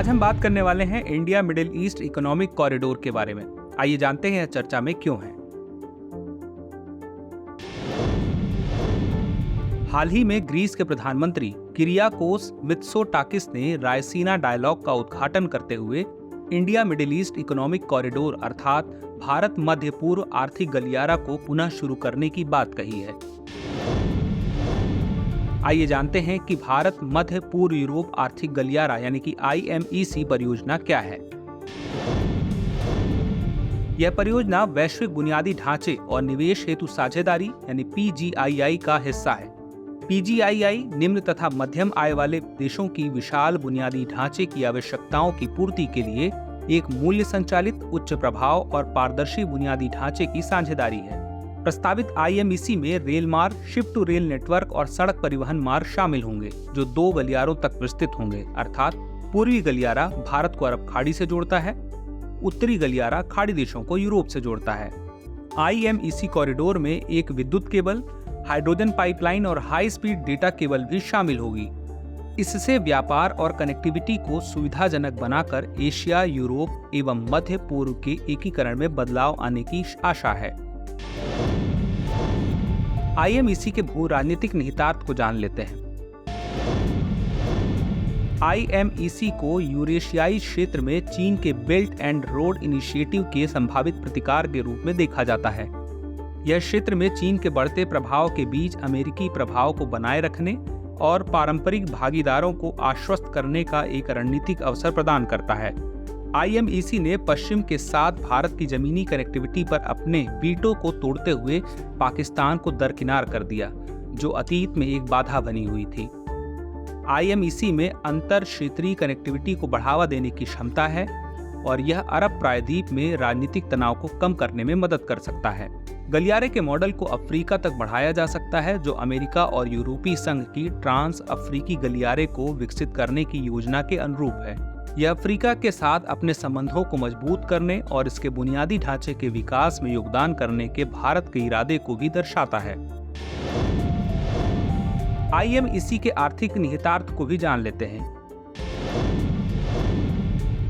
आज हम बात करने वाले हैं India middle east economic corridor के बारे में। आइए जानते हैं यह चर्चा में क्यों है। हाल ही में ग्रीस के प्रधानमंत्री किरियाकोस मित्सोटाकिस ने रायसीना डायलॉग का उद्घाटन करते हुए India middle east economic corridor अर्थात भारत मध्य पूर्व आर्थिक गलियारा को पुनः शुरू करने की बात कही है। आइए जानते हैं कि भारत मध्य पूर्व यूरोप आर्थिक गलियारा यानी कि IMEC परियोजना क्या है। यह परियोजना वैश्विक बुनियादी ढांचे और निवेश हेतु साझेदारी यानी PGII का हिस्सा है। PGII निम्न तथा मध्यम आय वाले देशों की विशाल बुनियादी ढांचे की आवश्यकताओं की पूर्ति के लिए एक मूल्य संचालित, उच्च प्रभाव और पारदर्शी बुनियादी ढांचे की साझेदारी है। प्रस्तावित IMEC में रेल मार्ग, शिप टू रेल नेटवर्क और सड़क परिवहन मार्ग शामिल होंगे, जो 2 गलियारों तक विस्तृत होंगे, अर्थात पूर्वी गलियारा भारत को अरब खाड़ी से जोड़ता है, उत्तरी गलियारा खाड़ी देशों को यूरोप से जोड़ता है। IMEC कॉरिडोर में एक विद्युत केबल, हाइड्रोजन पाइपलाइन और हाई स्पीड डेटा केबल भी शामिल होगी। इससे व्यापार और कनेक्टिविटी को सुविधाजनक बनाकर एशिया, यूरोप एवं मध्य पूर्व के एकीकरण में बदलाव आने की आशा है। IMEC के भू राजनीतिक निहितार्थ को जान लेते हैं। IMEC को यूरेशियाई क्षेत्र में चीन के बेल्ट एंड रोड इनिशिएटिव के संभावित प्रतिकार के रूप में देखा जाता है। यह क्षेत्र में चीन के बढ़ते प्रभाव के बीच अमेरिकी प्रभाव को बनाए रखने और पारंपरिक भागीदारों को आश्वस्त करने का एक रणनीतिक अवसर प्रदान करता है। IMEC ने पश्चिम के साथ भारत की जमीनी कनेक्टिविटी पर अपने वीटो को तोड़ते हुए पाकिस्तान को दरकिनार कर दिया, जो अतीत में एक बाधा बनी हुई थी। IMEC में अंतर क्षेत्रीय कनेक्टिविटी को बढ़ावा देने की क्षमता है और यह अरब प्रायद्वीप में राजनीतिक तनाव को कम करने में मदद कर सकता है। गलियारे के मॉडल को अफ्रीका तक बढ़ाया जा सकता है, जो अमेरिका और यूरोपीय संघ की ट्रांस अफ्रीकी गलियारे को विकसित करने की योजना के अनुरूप है। यह अफ्रीका के साथ अपने संबंधों को मजबूत करने और इसके बुनियादी ढांचे के विकास में योगदान करने के भारत के इरादे को भी दर्शाता है। IMEC के आर्थिक निहितार्थ को भी जान लेते हैं।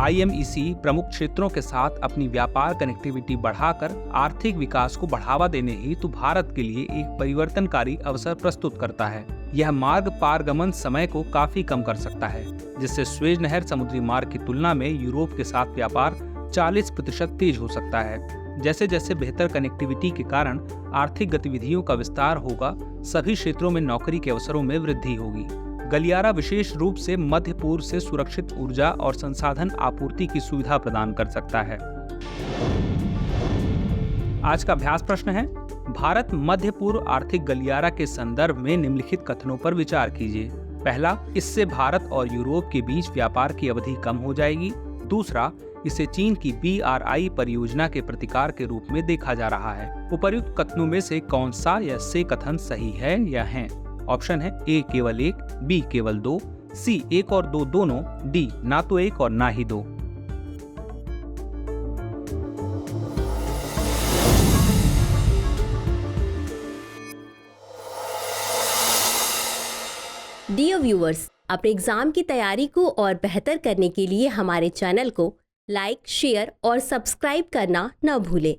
IMEC प्रमुख क्षेत्रों के साथ अपनी व्यापार कनेक्टिविटी बढ़ाकर आर्थिक विकास को बढ़ावा देने हेतु भारत के लिए एक परिवर्तनकारी अवसर प्रस्तुत करता है। यह मार्ग पारगमन समय को काफी कम कर सकता है, जिससे स्वेज नहर समुद्री मार्ग की तुलना में यूरोप के साथ व्यापार 40% तेज हो सकता है। जैसे जैसे बेहतर कनेक्टिविटी के कारण आर्थिक गतिविधियों का विस्तार होगा, सभी क्षेत्रों में नौकरी के अवसरों में वृद्धि होगी। गलियारा विशेष रूप से मध्य पूर्व से सुरक्षित ऊर्जा और संसाधन आपूर्ति की सुविधा प्रदान कर सकता है। आज का अभ्यास प्रश्न है, भारत मध्य पूर्व आर्थिक गलियारा के संदर्भ में निम्नलिखित कथनों पर विचार कीजिए। पहला, इससे भारत और यूरोप के बीच व्यापार की अवधि कम हो जाएगी। दूसरा, इसे चीन की BRI परियोजना के प्रतिकार के रूप में देखा जा रहा है। उपर्युक्त कथनों में से कौन सा या से कथन सही है या है? ऑप्शन है A केवल 1, B केवल 2, C 1 और 2 दोनों, D ना तो 1 और ना ही 2। डियर व्यूअर्स, अपने एग्जाम की तैयारी को और बेहतर करने के लिए हमारे चैनल को लाइक, शेयर और सब्सक्राइब करना न भूलें।